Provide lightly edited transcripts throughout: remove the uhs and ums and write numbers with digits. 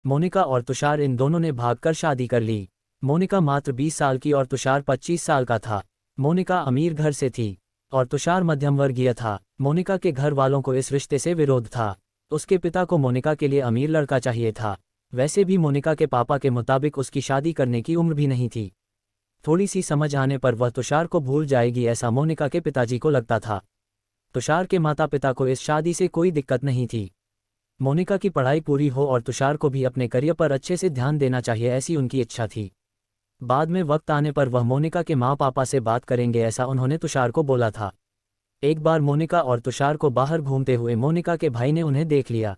मोनिका और तुषार इन दोनों ने भागकर शादी कर ली। मोनिका मात्र 20 साल की और तुषार 25 साल का था। मोनिका अमीर घर से थी और तुषार मध्यम वर्गीय था। मोनिका के घर वालों को इस रिश्ते से विरोध था। उसके पिता को मोनिका के लिए अमीर लड़का चाहिए था। वैसे भी मोनिका के पापा के मुताबिक उसकी शादी करने की उम्र भी नहीं थी। थोड़ी सी समझ आने पर वह तुषार को भूल जाएगी, ऐसा मोनिका के पिताजी को लगता था। तुषार के माता पिता को इस शादी से कोई दिक्कत नहीं थी। मोनिका की पढ़ाई पूरी हो और तुषार को भी अपने करियर पर अच्छे से ध्यान देना चाहिए, ऐसी उनकी इच्छा थी। बाद में वक्त आने पर वह मोनिका के माँ पापा से बात करेंगे, ऐसा उन्होंने तुषार को बोला था। एक बार मोनिका और तुषार को बाहर घूमते हुए मोनिका के भाई ने उन्हें देख लिया।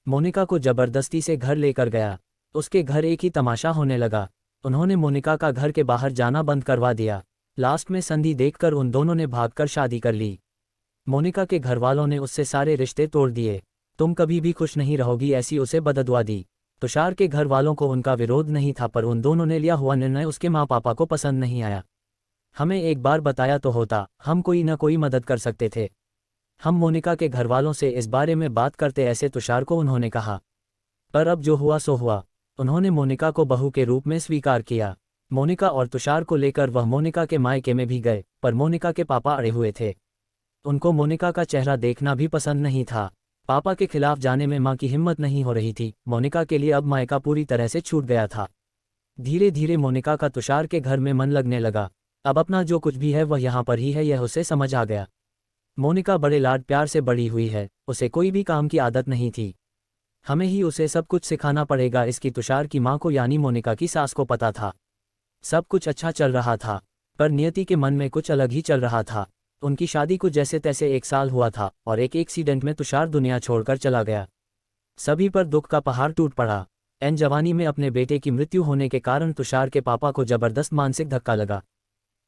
मोनिका को जबरदस्ती से घर लेकर गया। उसके घर एक ही तमाशा होने लगा। उन्होंने मोनिका का घर के बाहर जाना बंद करवा दिया। लास्ट में संधि देखकर उन दोनों ने भागकर शादी कर ली। मोनिका के घरवालों ने उससे सारे रिश्ते तोड़ दिए। तुम कभी भी खुश नहीं रहोगी, ऐसी उसे बददुआ दी। तुषार के घर वालों को उनका विरोध नहीं था, पर उन दोनों ने लिया हुआ निर्णय उसके माँ पापा को पसंद नहीं आया। हमें एक बार बताया तो होता, हम कोई न कोई मदद कर सकते थे। हम मोनिका के घरवालों से इस बारे में बात करते, ऐसे तुषार को उन्होंने कहा। पर अब जो हुआ सो हुआ। उन्होंने मोनिका को बहू के रूप में स्वीकार किया। मोनिका और तुषार को लेकर वह मोनिका के मायके में भी गए, पर मोनिका के पापा अड़े हुए थे। उनको मोनिका का चेहरा देखना भी पसंद नहीं था। पापा के खिलाफ जाने में मां की हिम्मत नहीं हो रही थी। मोनिका के लिए अब मायका पूरी तरह से छूट गया था। धीरे धीरे मोनिका का तुषार के घर में मन लगने लगा। अब अपना जो कुछ भी है वह यहाँ पर ही है, यह उसे समझ आ गया। मोनिका बड़े लाड प्यार से बड़ी हुई है, उसे कोई भी काम की आदत नहीं थी। हमें ही उसे सब कुछ सिखाना पड़ेगा, इसकी तुषार की माँ को यानी मोनिका की सास को पता था। सब कुछ अच्छा चल रहा था, पर नियति के मन में कुछ अलग ही चल रहा था। उनकी शादी को जैसे तैसे 1 साल हुआ था और एक एक्सीडेंट में तुषार दुनिया छोड़कर चला गया। सभी पर दुख का पहाड़ टूट पड़ा। एन जवानी में अपने बेटे की मृत्यु होने के कारण तुषार के पापा को जबरदस्त मानसिक धक्का लगा।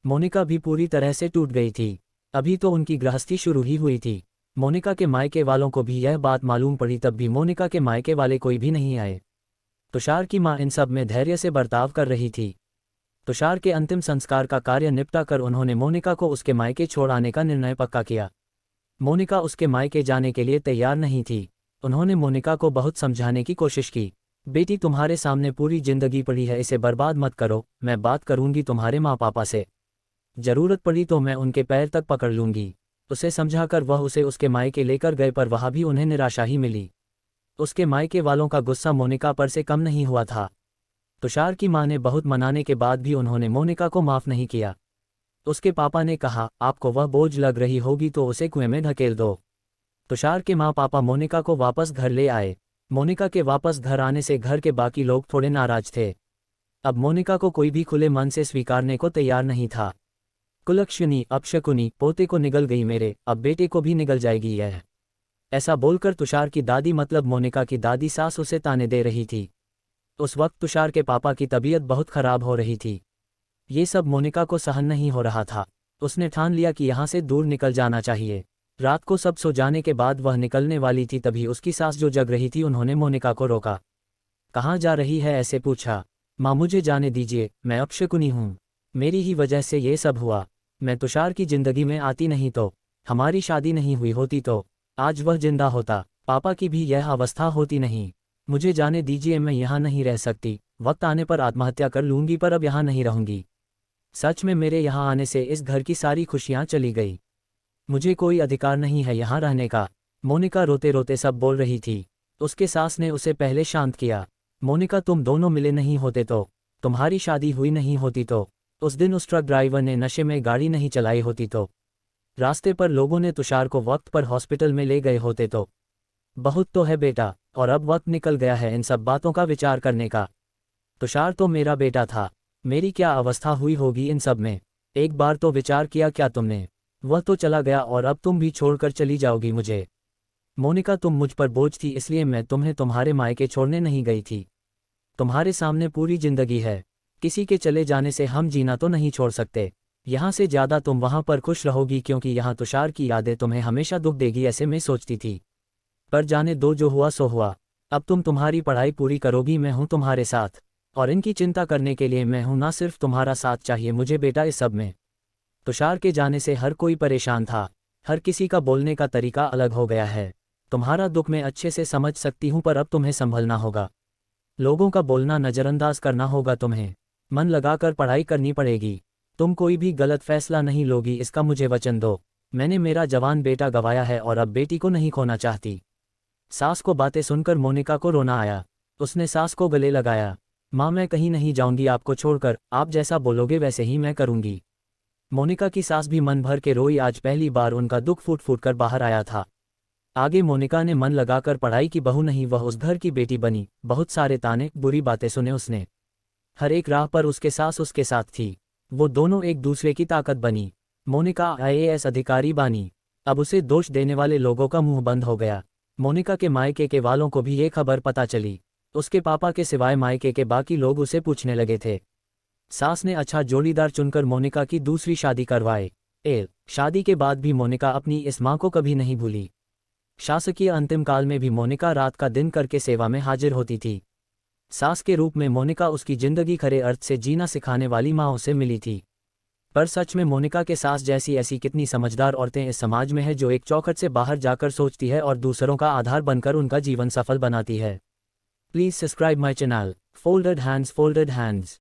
मोनिका भी पूरी तरह से टूट गई थी। अभी तो उनकी गृहस्थी शुरू ही हुई थी। मोनिका के मायके वालों को भी यह बात मालूम पड़ी, तब भी मोनिका के मायके वाले कोई भी नहीं आए। तुषार की मां इन सब में धैर्य से बर्ताव कर रही थी। तुषार के अंतिम संस्कार का कार्य निपटा कर उन्होंने मोनिका को उसके मायके छोड़ आने का निर्णय पक्का किया। मोनिका उसके मायके जाने के लिए तैयार नहीं थी। उन्होंने मोनिका को बहुत समझाने की कोशिश की। बेटी, तुम्हारे सामने पूरी जिंदगी पड़ी है, इसे बर्बाद मत करो। मैं बात करूंगी तुम्हारे माँ पापा से। जरूरत पड़ी तो मैं उनके पैर तक पकड़ लूंगी। उसे समझाकर वह उसे उसके मायके लेकर गए, पर वहां भी उन्हें निराशा ही मिली। उसके मायके वालों का गुस्सा मोनिका पर से कम नहीं हुआ था। तुषार की मां ने बहुत मनाने के बाद भी उन्होंने मोनिका को माफ नहीं किया। उसके पापा ने कहा, आपको वह बोझ लग रही होगी तो उसे कुएं में ढकेल दो। तुषार के माँ पापा मोनिका को वापस घर ले आए। मोनिका के वापस घर आने से घर के बाकी लोग थोड़े नाराज थे। अब मोनिका को कोई भी खुले मन से स्वीकारने को तैयार नहीं था। कुलक्षणी, अपशकुनी, पोते को निगल गई मेरे, अब बेटे को भी निगल जाएगी यह। ऐसा बोलकर तुषार की दादी मतलब मोनिका की दादी सास उसे ताने दे रही थी। उस वक्त तुषार के पापा की तबीयत बहुत खराब हो रही थी। ये सब मोनिका को सहन नहीं हो रहा था। उसने ठान लिया कि यहाँ से दूर निकल जाना चाहिए। रात को सब सो जाने के बाद वह निकलने वाली थी, तभी उसकी सास जो जग रही थी उन्होंने मोनिका को रोका। कहाँ जा रही है, ऐसे पूछा। माँ, मुझे जाने दीजिए, मैं अपशकुनी हूँ। मेरी ही वजह से ये सब हुआ। मैं तुषार की जिंदगी में आती नहीं तो, हमारी शादी नहीं हुई होती तो आज वह जिंदा होता। पापा की भी यह अवस्था होती नहीं। मुझे जाने दीजिए, मैं यहाँ नहीं रह सकती। वक्त आने पर आत्महत्या कर लूंगी, पर अब यहाँ नहीं रहूंगी। सच में मेरे यहाँ आने से इस घर की सारी खुशियाँ चली गई। मुझे कोई अधिकार नहीं है यहाँ रहने का। मोनिका रोते रोते सब बोल रही थी। उसके सास ने उसे पहले शांत किया। मोनिका, तुम दोनों मिले नहीं होते तो, तुम्हारी शादी हुई नहीं होती तो, उस दिन उस ट्रक ड्राइवर ने नशे में गाड़ी नहीं चलाई होती तो, रास्ते पर लोगों ने तुषार को वक्त पर हॉस्पिटल में ले गए होते तो। बहुत तो है बेटा, और अब वक्त निकल गया है इन सब बातों का विचार करने का। तुषार तो मेरा बेटा था। मेरी क्या अवस्था हुई होगी इन सब में। एक बार तो विचार किया क्या तुमने? वह तो चला गया और अब तुम भी छोड़कर चली जाओगी मुझे। मोनिका, तुम मुझ पर बोझ थी, इसलिए मैं तुम्हें तुम्हारे मायके छोड़ने नहीं गई थी। तुम्हारे सामने पूरी जिंदगी है। किसी के चले जाने से हम जीना तो नहीं छोड़ सकते। यहाँ से ज़्यादा तुम वहाँ पर खुश रहोगी, क्योंकि यहाँ तुषार की यादें तुम्हें हमेशा दुख देगी, ऐसे मैं सोचती थी। पर जाने दो, जो हुआ सो हुआ। अब तुम तुम्हारी पढ़ाई पूरी करोगी, मैं हूँ तुम्हारे साथ। और इनकी चिंता करने के लिए मैं हूँ, ना सिर्फ तुम्हारा साथ चाहिए मुझे बेटा इस सब में। तुषार के जाने से हर कोई परेशान था। हर किसी का बोलने का तरीका अलग हो गया है। तुम्हारा दुख मैं अच्छे से समझ सकती हूँ, पर अब तुम्हें संभलना होगा। लोगों का बोलना नज़रअंदाज करना होगा तुम्हें। मन लगाकर पढ़ाई करनी पड़ेगी। तुम कोई भी गलत फैसला नहीं लोगी, इसका मुझे वचन दो। मैंने मेरा जवान बेटा गंवाया है और अब बेटी को नहीं खोना चाहती। सास को बातें सुनकर मोनिका को रोना आया। उसने सास को गले लगाया। माँ, मैं कहीं नहीं जाऊंगी आपको छोड़कर, आप जैसा बोलोगे वैसे ही मैं करूंगी। मोनिका की सास भी मन भर के रोई। आज पहली बार उनका दुख फूट फूट कर बाहर आया था। आगे मोनिका ने मन लगाकर पढ़ाई की, बहू नहीं वह उस घर की बेटी बनी। बहुत सारे ताने बुरी बातें सुने उसने। हर एक राह पर उसके सास उसके साथ थी। वो दोनों एक दूसरे की ताकत बनी। मोनिका आईएएस अधिकारी बनी। अब उसे दोष देने वाले लोगों का मुंह बंद हो गया। मोनिका के मायके के वालों को भी ये खबर पता चली। उसके पापा के सिवाय मायके के बाकी लोग उसे पूछने लगे थे। सास ने अच्छा जोड़ीदार चुनकर मोनिका की दूसरी शादी करवाए। शादी के बाद भी मोनिका अपनी इस मां को कभी नहीं भूली। शासकीय अंतिम काल में भी मोनिका रात का दिन करके सेवा में हाजिर होती थी। सास के रूप में मोनिका उसकी जिंदगी खरे अर्थ से जीना सिखाने वाली माँ से मिली थी। पर सच में मोनिका के सास जैसी ऐसी कितनी समझदार औरतें इस समाज में है जो एक चौखट से बाहर जाकर सोचती है और दूसरों का आधार बनकर उनका जीवन सफल बनाती है। Please subscribe my channel. Folded hands.